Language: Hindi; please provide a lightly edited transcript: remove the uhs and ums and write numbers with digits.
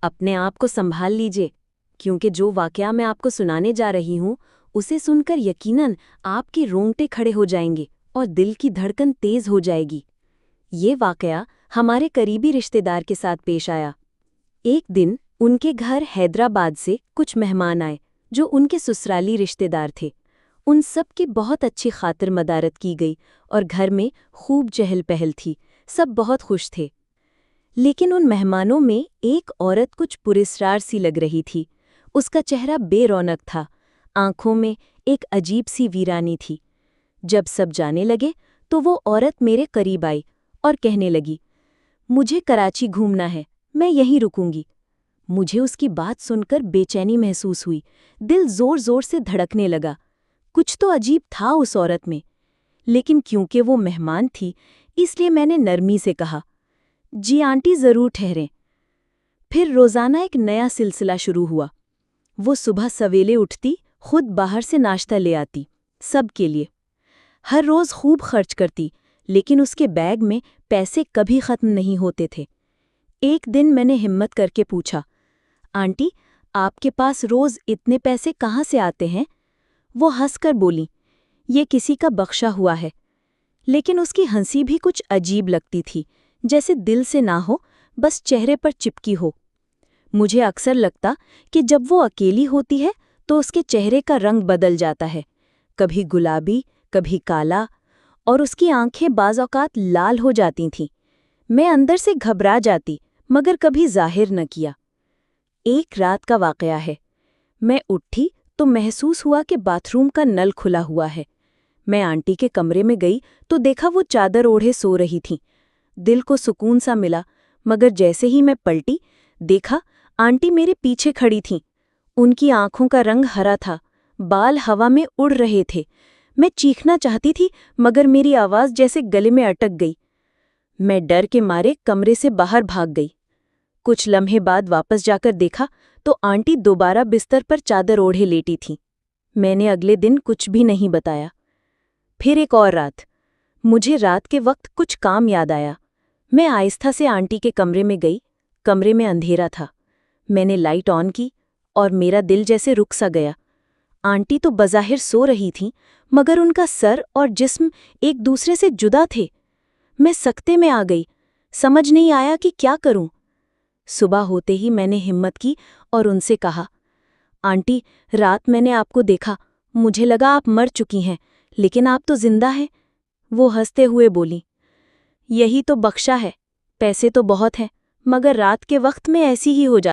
अपने आप को संभाल लीजिए, क्योंकि जो वाकया मैं आपको सुनाने जा रही हूँ उसे सुनकर यकीनन आपके रोंगटे खड़े हो जाएंगे और दिल की धड़कन तेज हो जाएगी। ये वाकया हमारे करीबी रिश्तेदार के साथ पेश आया। एक दिन उनके घर हैदराबाद से कुछ मेहमान आए जो उनके ससुराली रिश्तेदार थे। उन सब की बहुत अच्छी खातिर मदारत की गई और घर में खूब चहल पहल थी। सब बहुत खुश थे। लेकिन उन मेहमानों में एक औरत कुछ पुरस्कार सी लग रही थी। उसका चेहरा बेरौनक था, आंखों में एक अजीब सी वीरानी थी। जब सब जाने लगे तो वो औरत मेरे करीब आई और कहने लगी, मुझे कराची घूमना है, मैं यहीं रुकूंगी। मुझे उसकी बात सुनकर बेचैनी महसूस हुई। दिल जोर जोर से धड़कने लगा। कुछ तो अजीब था उस औरत में। लेकिन क्योंकि वो मेहमान थी, इसलिए मैंने नरमी से कहा, जी आंटी ज़रूर ठहरें। फिर रोज़ाना एक नया सिलसिला शुरू हुआ। वो सुबह सवेले उठती, खुद बाहर से नाश्ता ले आती, सबके लिए। हर रोज़ खूब खर्च करती, लेकिन उसके बैग में पैसे कभी ख़त्म नहीं होते थे। एक दिन मैंने हिम्मत करके पूछा, आंटी, आपके पास रोज़ इतने पैसे कहाँ से आते हैं? वो हंसकर बोली, ये किसी का बख्शा हुआ है। लेकिन उसकी हंसी भी कुछ अजीब लगती थी, जैसे दिल से ना हो, बस चेहरे पर चिपकी हो। मुझे अक्सर लगता कि जब वो अकेली होती है तो उसके चेहरे का रंग बदल जाता है, कभी गुलाबी, कभी काला, और उसकी आंखें बाज़ औक़ात लाल हो जाती थीं। मैं अंदर से घबरा जाती, मगर कभी जाहिर न किया। एक रात का वाक़या है। मैं उठी तो महसूस हुआ कि बाथरूम का नल खुला हुआ है। मैं आंटी के कमरे में गई तो देखा वो चादर ओढ़े सो रही थीं। दिल को सुकून सा मिला, मगर जैसे ही मैं पलटी, देखा आंटी मेरे पीछे खड़ी थीं। उनकी आंखों का रंग हरा था, बाल हवा में उड़ रहे थे। मैं चीखना चाहती थी, मगर मेरी आवाज़ जैसे गले में अटक गई। मैं डर के मारे कमरे से बाहर भाग गई। कुछ लम्हे बाद वापस जाकर देखा तो आंटी दोबारा बिस्तर पर चादर ओढ़े लेटी थीं। मैंने अगले दिन कुछ भी नहीं बताया। फिर एक और रात। मुझे रात के वक्त कुछ काम याद आया। मैं आहिस्ता से आंटी के कमरे में गई। कमरे में अंधेरा था। मैंने लाइट ऑन की और मेरा दिल जैसे रुक सा गया। आंटी तो बज़ाहिर सो रही थीं, मगर उनका सर और जिस्म एक दूसरे से जुदा थे। मैं सकते में आ गई, समझ नहीं आया कि क्या करूं। सुबह होते ही मैंने हिम्मत की और उनसे कहा, आंटी, रात मैंने आपको देखा, मुझे लगा आप मर चुकी हैं, लेकिन आप तो जिंदा हैं। वो हंसते हुए बोली, यही तो बख्शा है, पैसे तो बहुत हैं, मगर रात के वक्त में ऐसी ही हो जाती।